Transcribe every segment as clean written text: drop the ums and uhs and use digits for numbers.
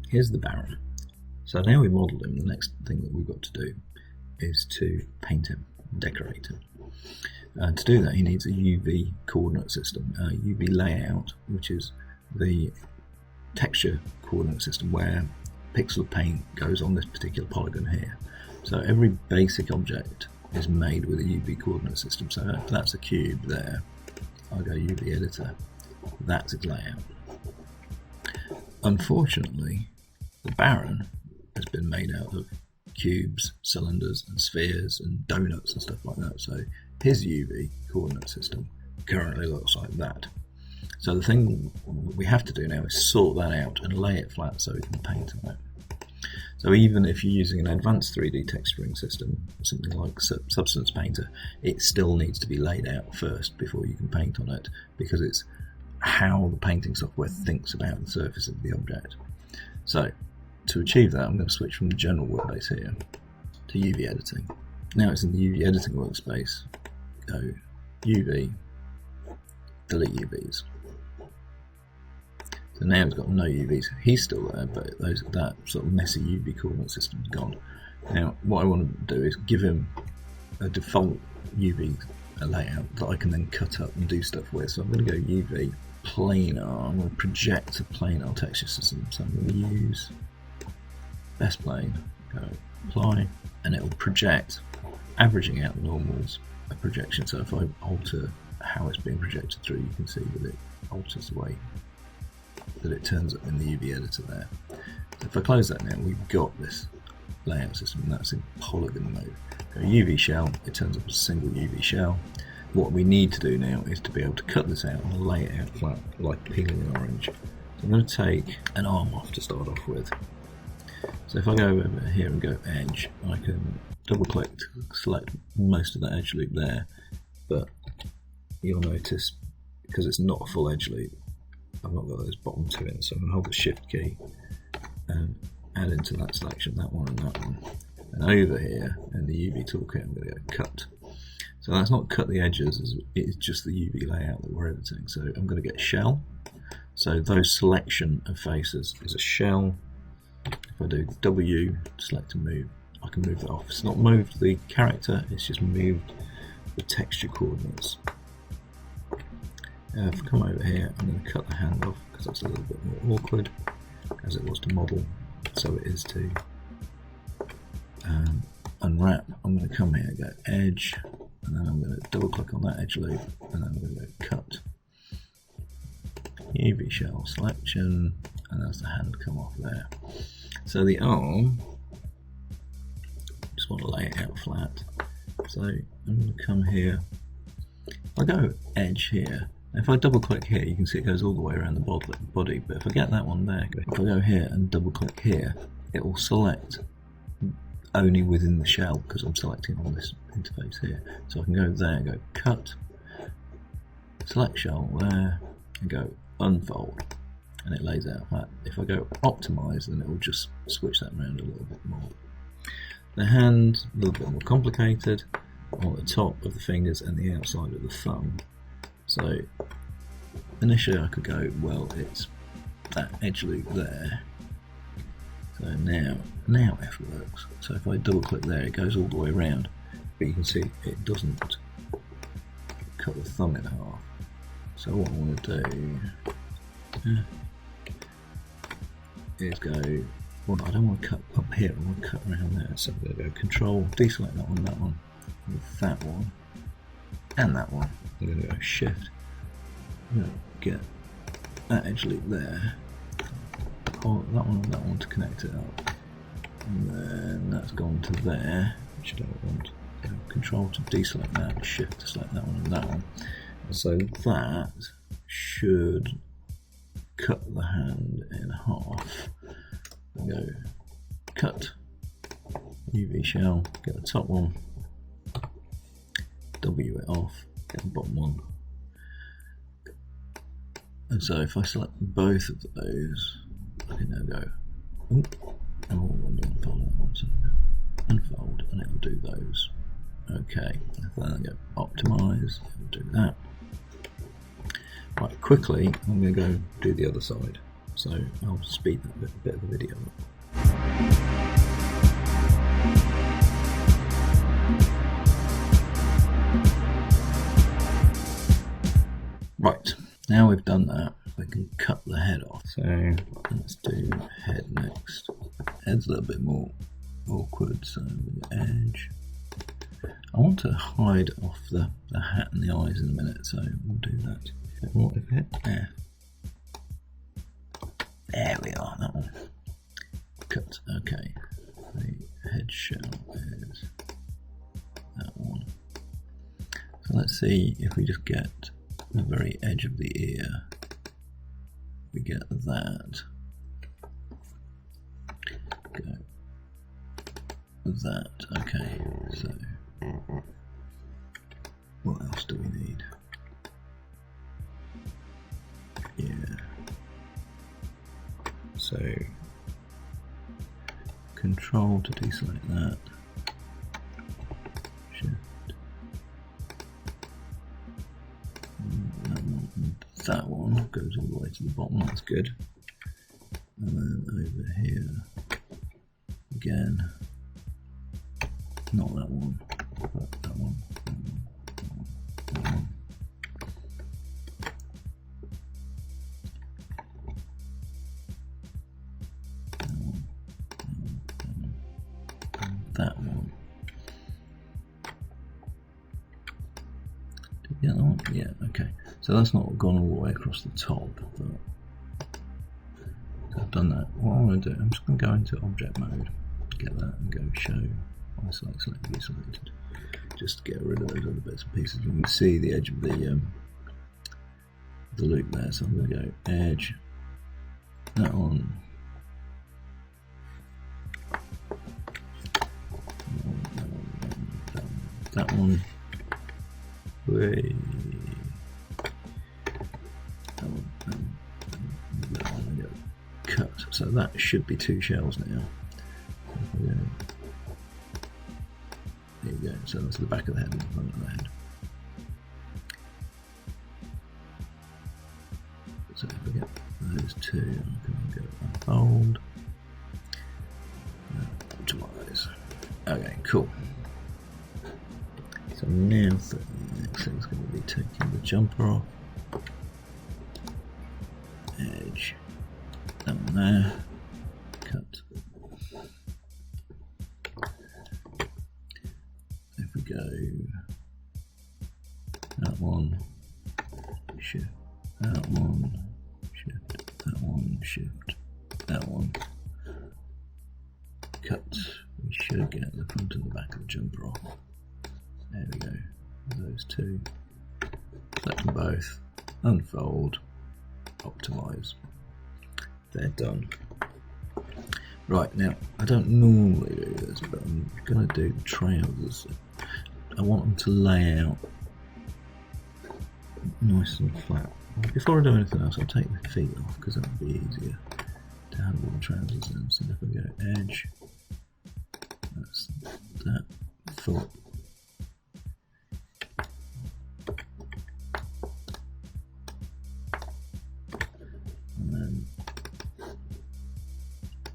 here's the Barron. So now we modelled him, the next thing that we've got to do is to paint him, decorate him. To do that he needs a UV coordinate system, a UV layout, which is the texture coordinate system where a pixel of paint goes on this particular polygon here. So every basic object is made with a UV coordinate system. So if that's a cube there, I'll go UV editor, that's its layout. Unfortunately, the Barron has been made out of cubes, cylinders and spheres and donuts and stuff like that, so his UV coordinate system currently looks like that. So the thing we have to do now is sort that out and lay it flat so we can paint on it. So even if you're using an advanced 3D texturing system, something like Substance Painter, it still needs to be laid out first before you can paint on it, because it's how the painting software thinks about the surface of the object. So to achieve that, I'm going to switch from the general workspace here to UV editing. Now it's in the UV editing workspace, go UV, delete UVs. So now it's got no UVs. He's still there, but that sort of messy UV coordinate system's gone. Now what I want to do is give him a default UV layout that I can then cut up and do stuff with. So I'm going to go UV planar. I'm going to project a planar texture system. So I'm going to use best plane, go apply, and it will project, averaging out the normals, a projection. So if I alter how it's being projected through, you can see that it alters the way that it turns up in the UV editor there. So if I close that now, we've got this layout system, and that's in polygon mode. Go UV shell, it turns up as a single UV shell. What we need to do now is to be able to cut this out and lay it out flat like peeling an orange. So I'm going to take an arm off to start off with. So if I go over here and go edge, I can double click to select most of that edge loop there, but you'll notice because it's not a full edge loop, I've not got those bottom two in, so I'm going to hold the shift key and add into that selection that one and that one. And over here in the UV toolkit I'm going to go cut. So that's not cut the edges, it's just the UV layout that we're editing. So I'm going to get shell. So those selection of faces is a shell. If I do W, select and move, I can move that off. It's not moved the character, it's just moved the texture coordinates. If I come over here, I'm going to cut the hand off because that's a little bit more awkward as it was to model, so it is to unwrap. I'm going to come here, go edge, and then I'm going to double click on that edge loop, and then I'm going to go cut. UV shell selection, and that's the hand come off there. So the arm, just want to lay it out flat. So I'm going to come here. If I go edge here, if I double click here, you can see it goes all the way around the body, but if I get that one there, if I go here and double click here, it will select only within the shell because I'm selecting on this interface here. So I can go there, go cut, select shell there, and go unfold, and it lays out flat. If I go optimize, then it will just switch that around a little bit more. The hand, a little bit more complicated, on the top of the fingers and the outside of the thumb. So initially I could go, well, it's that edge loop there. So now F works. So if I double click there, it goes all the way around, but you can see it doesn't cut the thumb in half. So what I want to do is go, well, I don't want to cut up here, I want to cut around there. So I'm going to go control, deselect that one, with that one, and that one. I'm going to go shift, I'm going to get that edge loop there, pull that one and that one to connect it up, and then that's gone to there, which I don't want. Control to deselect that, shift to select that one and that one. And so that should cut the hand in half. And go cut, UV shell, get the top one, W it off, get the bottom one. And so if I select both of those, I can now go, unfold, and it will do those. Okay, if then I go optimize, it will do that. Right, quickly, I'm going to go do the other side. so I'll speed that bit of the video up. Right, now we've done that, we can cut the head off. So let's do head next. Head's a little bit more awkward, so with the edge. I want to hide off the hat and the eyes in a minute, so we'll do that. What if it? There we are, that one. Cut, okay. The head shell is that one. So let's see if we just get the very edge of the ear. We get that. Go. That, okay, so what else do we need? Yeah. So Control to deselect that. Shift. That one goes all the way to the bottom, that's good. And then over here, again, not that one, but that one, that one, that one, that one. That one. Did you get that one? Yeah, okay. So that's not gone all the way across the top, but I've done that. What I'm going to do, I'm just going to go into object mode, get that, and go show, isolate, select, view selected, just to get rid of those other bits and pieces. You can see the edge of the loop there, so I'm going to go edge, that one. That one, way, that one, we go cut. So that should be two shells now. There you go. So that's the back of the head and the front of the head. So if we get those two, I can go unfold, optimize. Okay, cool. So now the next thing's going to be taking the jumper off, edge, that one there, cut. If we go that one, shift, that one, shift, that one, shift, that one, cut. We should get the front and the back of the jumper off. There we go, those two, select them both, unfold, optimize, they're done. Right, now, I don't normally do this, but I'm going to do the trousers. I want them to lay out nice and flat. Before I do anything else, I'll take the feet off, because that'll be easier to handle the trousers in. So if we go edge, that's that foot.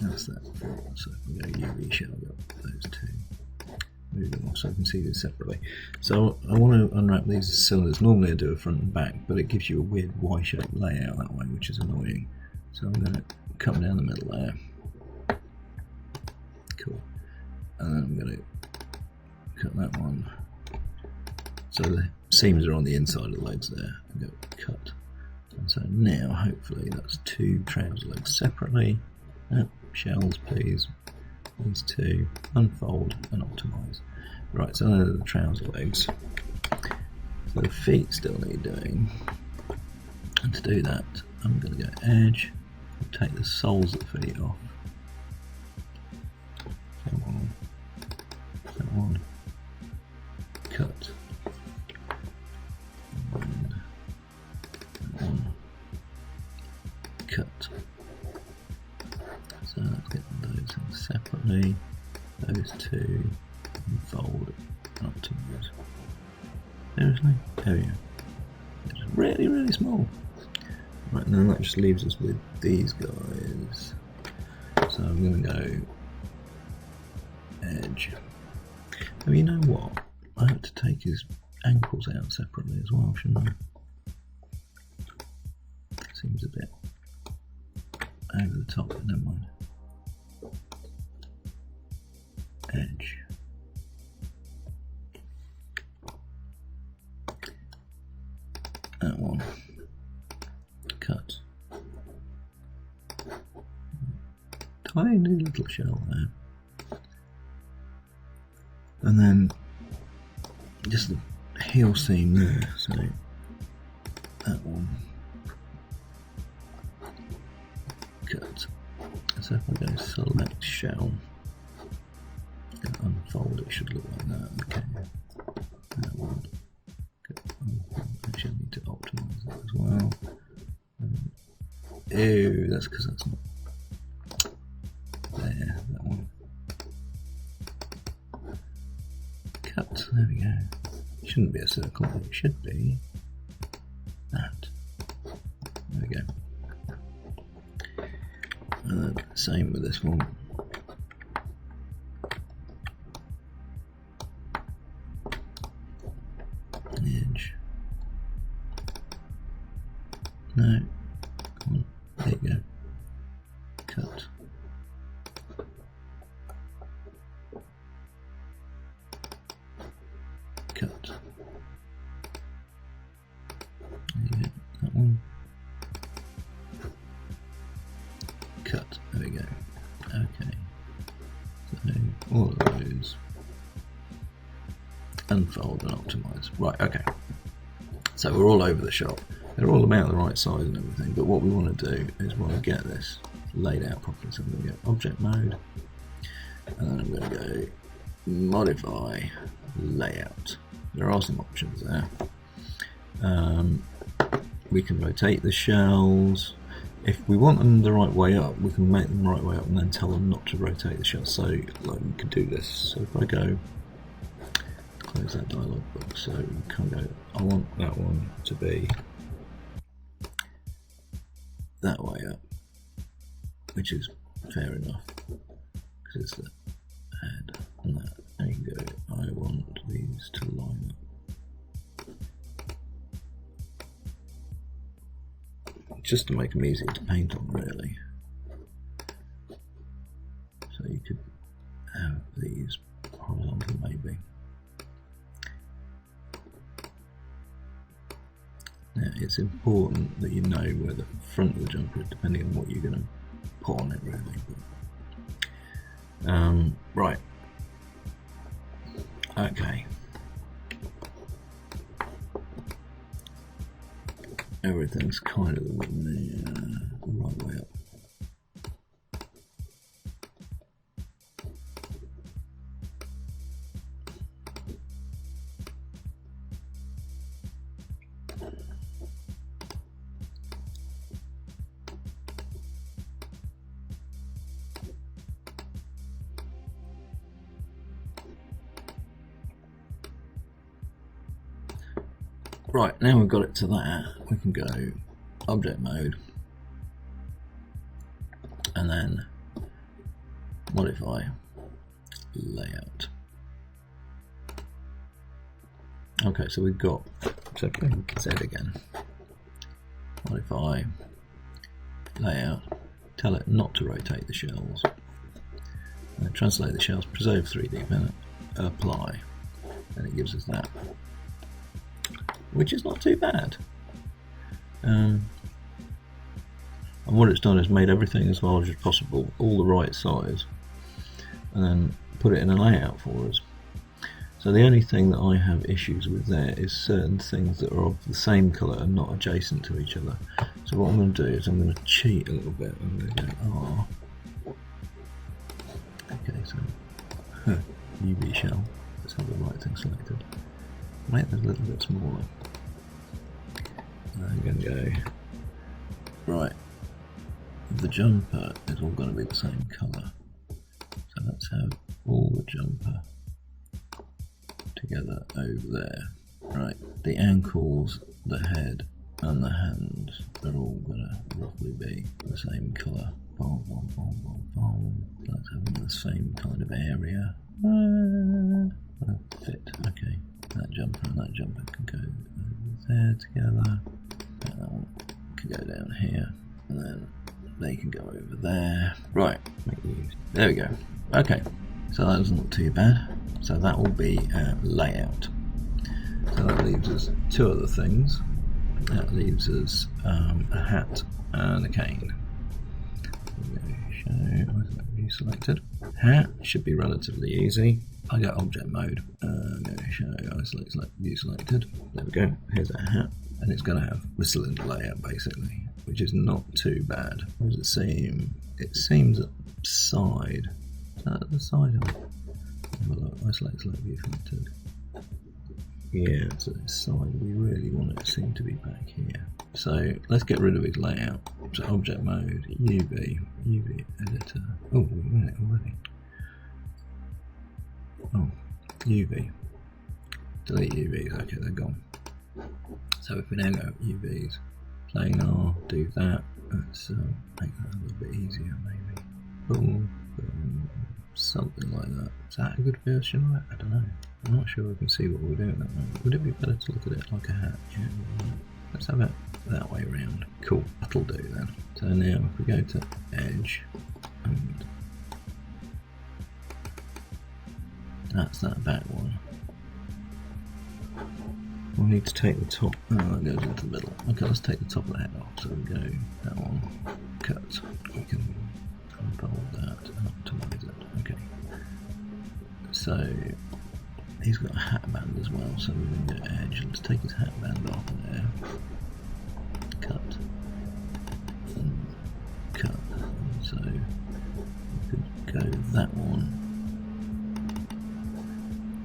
That's that. So if we go UV shell, I've got those two. Move them off so I can see these separately. So I want to unwrap these as cylinders. Normally I do a front and back, but it gives you a weird Y-shaped layout that way, which is annoying. So I'm going to come down the middle there. Cool. And then I'm going to cut that one. So the seams are on the inside of the legs there. And go cut. And so now, hopefully, that's two trouser legs separately. Shells, please. These two, unfold and optimize. Right, so those are the trouser legs. So the feet still need doing. And to do that, I'm going to go edge, take the soles of the feet off. That one, cut. And that one, cut. So let's get those things separately. Those two, unfold, and optimize. Seriously? There we go. It's really, really small. Right, and then that just leaves us with these guys. So I'm going to go edge. Oh, you know what? I have to take his ankles out separately as well, shouldn't I? Seems a bit over the top, but never mind. Edge. That one. Cut. Tiny little shell there. And then just the heel seam there, so that one. Cut. So if I go select shell and unfold, it should look like that. Okay. That one. Actually, I need to optimize that as well. Ew, that's because that's not there. That one. Cut. There we go. It shouldn't be a circle, but it should be that. There we go. Same with this one. Edge. No. Come on. There you go. Cut. Cut. There you go. That one. Cut. There we go. Okay. So all of those unfold and optimize. Right, okay. So we're all over the shop. They're all about the right size and everything, but what we want to do is we want to get this laid out properly. So I'm going to go object mode, and then I'm going to go modify layout. There are some options there. We can rotate the shells. If we want them the right way up, we can make them the right way up and then tell them not to rotate the shells. So like we could do this. So if I go close that dialog box, so we can go, I want that one to be that way up, which is fair enough because it's the head and that. And you can go, I want these to line up. Just to make them easier to paint on, really. So you could have these horizontal, maybe. Now it's important that you know where the front of the jumper is, depending on what you're going to put on it, really. Right. Okay. Everything's kind of the right way up. Right, now we've got it to that, we can go object mode and then modify layout. Okay, so we've got, so we can say it again, modify layout, tell it not to rotate the shells, and translate the shells, preserve 3D, then apply, and it gives us that, which is not too bad. And what it's done is made everything as large as possible, all the right size, and then put it in a layout for us. So the only thing that I have issues with there is certain things that are of the same colour and not adjacent to each other. So what I'm going to do is I'm going to cheat a little bit. I'm going to go R. Okay, so UV shell. Let's have the right thing selected. Make that a little bit smaller. I'm going to go, right, the jumper is all going to be the same colour. So let's have all the jumper together over there. Right, the ankles, the head, and the hands are all gonna roughly be the same colour. Let's have them in the same kind of area. Fit. Okay, that jumper and that jumper can go there together. And that one can go down here, and then they can go over there. Right, there we go. Okay, so that doesn't look too bad. So that will be our layout. So that leaves us two other things. That leaves us a hat and a cane. Show view selected. Hat should be relatively easy. I go object mode. I'm going to show isolate select view selected. There we go. Here's our hat, and it's going to have the cylinder layout basically, which is not too bad. What does it seem? It seems side. Is that the side of it? Have a look. Isolate select view selected. Yeah, it's the side. We really want it to seem to be back here. So let's get rid of his layout. So object mode, UV editor. Oh, we've got it already. Oh, UV. Delete UVs. Okay, they're gone. So if we now go UVs, planar, do that. Let's make that a little bit easier, maybe. Boom, boom, something like that. Is that a good version of it? I don't know. I'm not sure we can see what we're doing at that moment. Would it be better to look at it like a hat? Yeah, let's have it that way around. Cool, that'll do then. So now if we go to edge, and that's that back one. We'll need to take the top. Oh, that goes into the middle. Okay, let's take the top of the head off. So we go that one, cut. We can unfold that and optimize it. Okay. So he's got a hat band as well, so we're going to go edge. Let's take his hat band off there. Cut. And cut. And so we could go that one.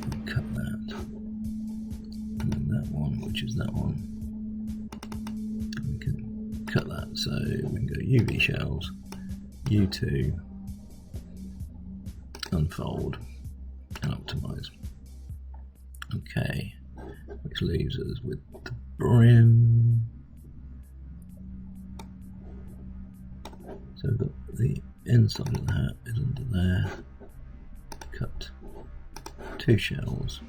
And cut that. And then that one, which is that one. We can cut that. So we can go UV shells, U2, unfold, and optimize. Okay, which leaves us with the brim. So we've got the inside of the hat is under there. Cut two shells.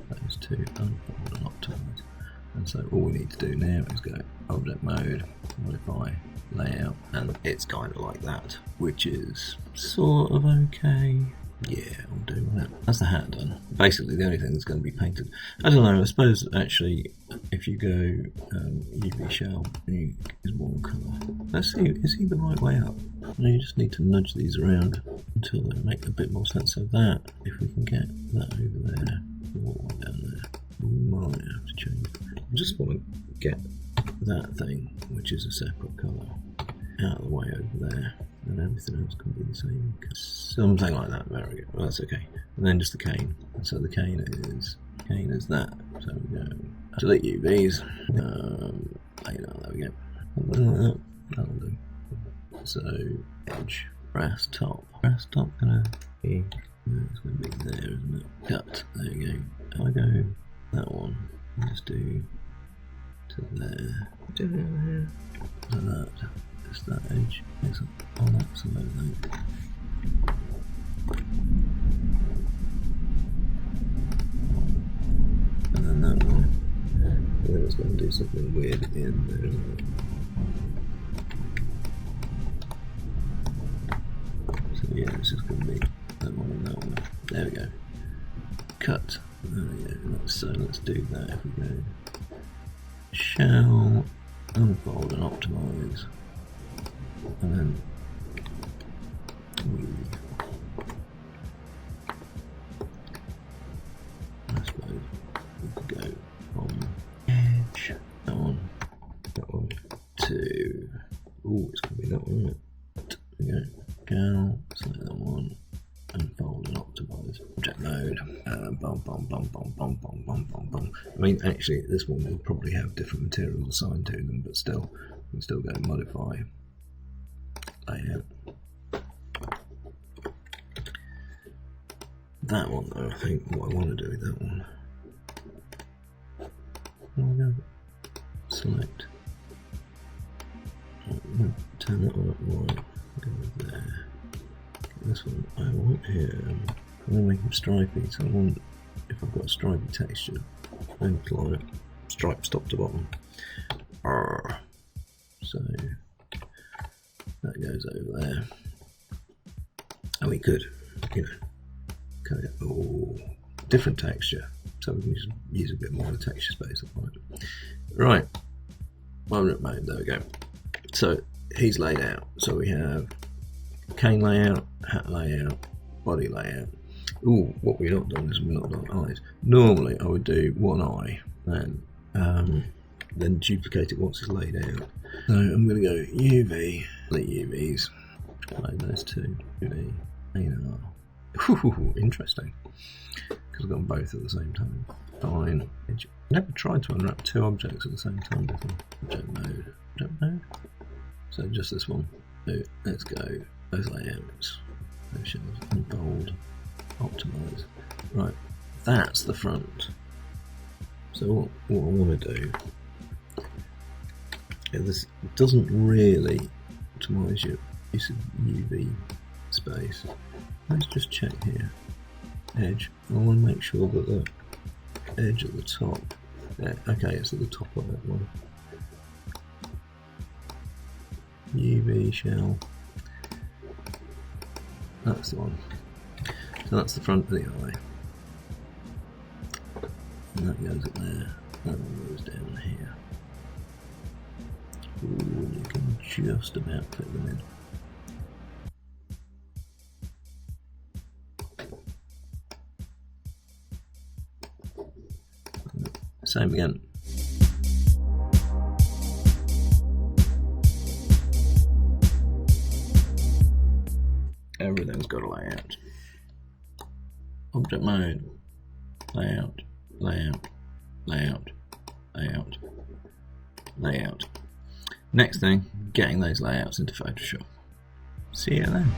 Those two, unfold and optimize. And so all we need to do now is go object mode, modify, layout, and it's kind of like that, which is sort of okay. Yeah, I'll do that. That's the hat done. Basically, the only thing that's going to be painted. I don't know. I suppose actually, if you go UV shell, is one colour. Let's see. Is he the right way up? No, you just need to nudge these around until they make a bit more sense. So that, if we can get that over there, or down there, we might have to change. I just want to get that thing, which is a separate colour, out of the way over there. And everything else can be the same. Something like that. Very good. Well, that's okay. And then just the cane. So the cane is that. So we go delete UVs. There we go. Something like that. That'll do. So edge, brass top. Brass top gonna be. It's gonna be there, isn't it? Cut. There you go. I go that one. Just do to there. Do there. Like that. That edge is on that side, I think. And then that one. And then it's going to do something weird in there, isn't it? So yeah, it's just going to be that one and that one. There we go. Cut. There we go. So let's do that if we go shell, unfold and optimize. And then I suppose we could go from edge that one to it's gonna be that one, isn't it? There we go. Gal, select that one, unfold and optimize. Object mode. I mean, actually, this one will probably have different materials assigned to them, but still, we can still go modify. Layout. That one though, I think what I want to do with that one. Select white. Go there. Get this one. I want him. I'm going to make him stripy. So I want, if I've got a stripy texture, then apply stripes top to bottom. So that goes over there. And we could, you know, cut it. Oh, different texture. So we can just use a bit more of the texture space. Right. Moment mode, there we go. So he's laid out. So we have cane layout, hat layout, body layout. Ooh, what we're not doing is we're not doing eyes. Normally I would do one eye and then duplicate it once it's laid out. So I'm going to go UV, delete UVs, play those two, UV, planar. Ooh, interesting. Because I've got them both at the same time. Fine. Never tried to unwrap two objects at the same time before. Object mode. So just this one. So let's go. Those layouts. Options, bold, optimize. Right, that's the front. So what I want to do is this doesn't really optimize your use of UV space. Let's just check here. Edge. I want to make sure that the edge at the top. Yeah, okay, it's at the top of that one. UV shell. That's the one. So that's the front of the eye. And that goes up there. That one goes down here. Ooh, you can just about fit them in. Same again. Everything's got a layout. Object mode. Layout. Layout. Layout. Layout. Layout. Next thing, getting those layouts into Photoshop. See you then.